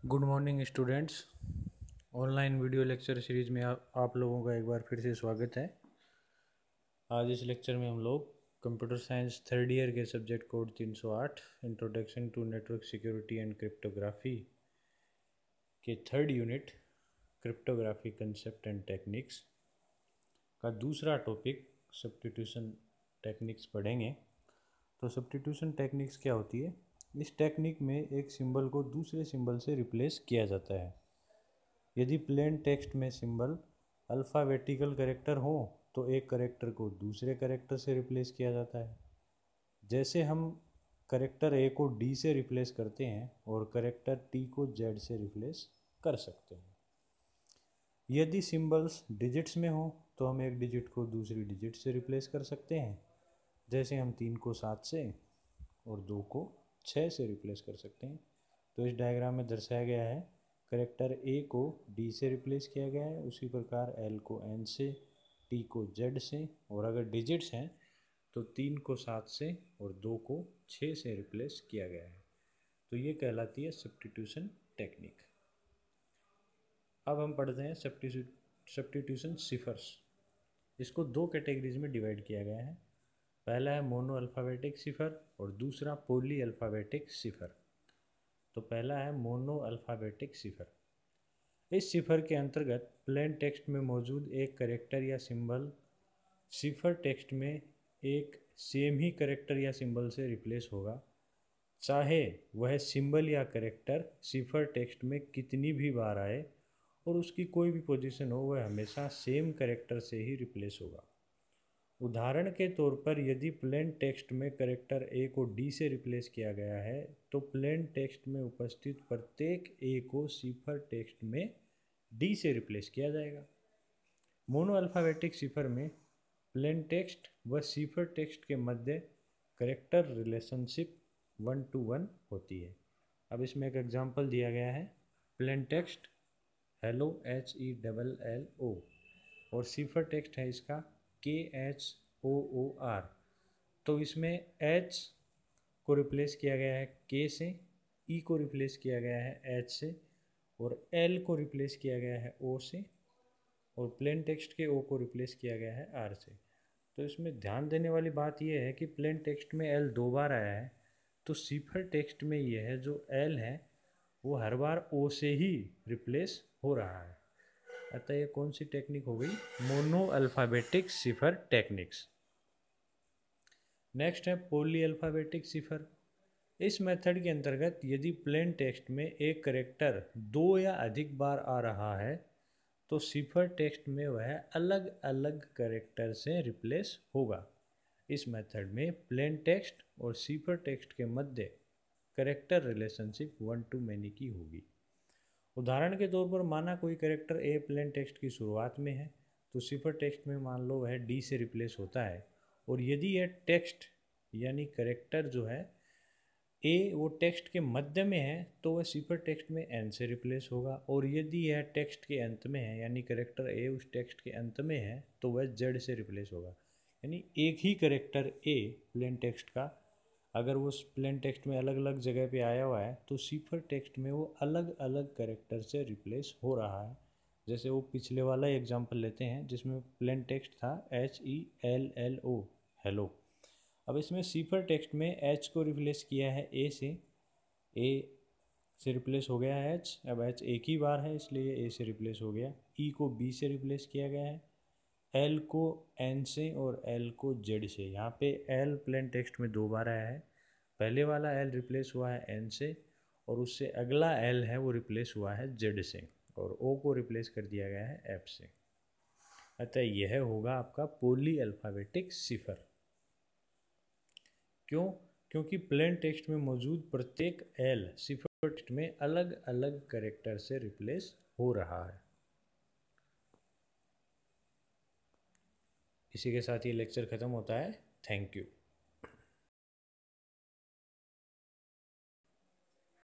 Good morning students. Online video lecture series में आप लोगों का एक बार फिर से स्वागत है। आज इस लेक्चर में हम लोग कंप्यूटर साइंस थर्ड ईयर के subject code 308 introduction to network security and cryptography के third unit cryptography concept and techniques का दूसरा टॉपिक सब्स्टिट्यूशन टेक्निक्स पढ़ेंगे। तो सब्स्टिट्यूशन टेक्निक्स क्या होती है? इस टेक्निक में एक सिंबल को दूसरे सिंबल से रिप्लेस किया जाता है। यदि प्लेन टेक्स्ट में सिंबल अल्फ़ाबेटिकल कैरेक्टर हो तो एक कैरेक्टर को दूसरे कैरेक्टर से रिप्लेस किया जाता है। जैसे हम कैरेक्टर ए को डी से रिप्लेस करते हैं और कैरेक्टर टी को जेड से रिप्लेस कर सकते हैं। यदि सिंबल्स डिजिट्स में हो तो हम एक डिजिट को दूसरी डिजिट से रिप्लेस कर सकते हैं। जैसे हम 3 को 7 से और 2 को 6 से रिप्लेस कर सकते हैं। तो इस डायग्राम में दर्शाया गया है कैरेक्टर ए को डी से रिप्लेस किया गया है, उसी प्रकार एल को एन से, टी को जेड से, और अगर डिजिट्स हैं तो 3 को 7 से और 2 को 6 से रिप्लेस किया गया है। तो ये कहलाती है सब्स्टिट्यूशन टेक्निक। अब हम पढ़ते हैं सब्स्टिट्यूशन सिफर्स। इसको दो कैटेगरीज में डिवाइड किया गया है। पहला है मोनो अल्फ़ाबेटिक सिफर और दूसरा पॉली अल्फ़ाबेटिक सिफर। तो पहला है मोनो अल्फ़ाबेटिक सिफर। इस सिफर के अंतर्गत प्लेन टेक्स्ट में मौजूद एक कैरेक्टर या सिंबल सिफर टेक्स्ट में एक सेम ही कैरेक्टर या सिंबल से रिप्लेस होगा, चाहे वह सिंबल या कैरेक्टर सिफर टेक्स्ट में कितनी भी बार आए और उसकी कोई भी पोजीशन हो, वह हमेशा सेम कैरेक्टर से ही रिप्लेस होगा। उदाहरण के तौर पर यदि प्लेन टेक्स्ट में कैरेक्टर ए को डी से रिप्लेस किया गया है तो प्लेन टेक्स्ट में उपस्थित प्रत्येक ए को सिफर टेक्स्ट में डी से रिप्लेस किया जाएगा। मोनो अल्फ़ाबेटिक सिफर में प्लेन टेक्स्ट व सिफर टेक्स्ट के मध्य कैरेक्टर रिलेशनशिप 1 to 1 होती है। अब इसमें एक एग्जांपल दिया गया है। प्लेन टेक्स्ट हेलो HELLO और सिफर टेक्स्ट है इसका KHOOR। तो इसमें H को रिप्लेस किया गया है K से, E को रिप्लेस किया गया है H से और L को रिप्लेस किया गया है O से और प्लेन टेक्स्ट के O को रिप्लेस किया गया है R से। तो इसमें ध्यान देने वाली बात यह है कि प्लेन टेक्स्ट में L 2 बार आया है, तो सिफर टेक्स्ट में यह है जो L है वो हर बार O से ही रिप्लेस हो रहा है। अतः ये कौन सी टेक्निक हो गई? मोनो अल्फ़ाबेटिक सिफर टेक्निक्स। नेक्स्ट है पॉली अल्फ़ाबेटिक सिफर। इस मेथड के अंतर्गत यदि प्लेन टेक्स्ट में एक कैरेक्टर 2 या अधिक बार आ रहा है तो सिफर टेक्स्ट में वह अलग अलग कैरेक्टर से रिप्लेस होगा। इस मेथड में प्लेन टेक्स्ट और सिफर टेक्स्ट के मध्य कैरेक्टर रिलेशनशिप 1 to many की होगी। उदाहरण के तौर पर माना कोई कैरेक्टर ए प्लेन टेक्स्ट की शुरुआत में है तो सिफर टेक्स्ट में मान लो वह डी से रिप्लेस होता है, और यदि यह टेक्स्ट यानी कैरेक्टर जो है ए वो टेक्स्ट के मध्य में है तो वह सिफर टेक्स्ट में एन से रिप्लेस होगा, और यदि यह टेक्स्ट के अंत में है यानी कैरेक्टर ए उस टेक्स्ट के अंत में है तो वह जेड से रिप्लेस होगा। यानी एक ही कैरेक्टर ए प्लेन टेक्स्ट का अगर वो प्लेन टेक्स्ट में अलग अलग जगह पे आया हुआ है तो सिफर टेक्स्ट में वो अलग अलग कैरेक्टर से रिप्लेस हो रहा है। जैसे वो पिछले वाला एग्जांपल लेते हैं जिसमें प्लेन टेक्स्ट था HELLO हेलो। अब इसमें सिफर टेक्स्ट में H को रिप्लेस किया है A से, A से रिप्लेस हो गया है H। अब H एक ही बार है इसलिए A से रिप्लेस हो गया। E को B से रिप्लेस किया गया है, L को N से और L को Z से। यहाँ पे L प्लेन टेक्स्ट में 2 बार आया है। पहले वाला L रिप्लेस हुआ है N से और उससे अगला L है वो रिप्लेस हुआ है Z से, और O को रिप्लेस कर दिया गया है F से। अतः यह होगा आपका पॉली अल्फ़ाबेटिक सिफर। क्यों? क्योंकि प्लेन टेक्स्ट में मौजूद प्रत्येक L सिफर टेक्स्ट में अलग अलग कैरेक्टर से रिप्लेस हो रहा है। इसी के साथ ये लेक्चर ख़त्म होता है। Thank you.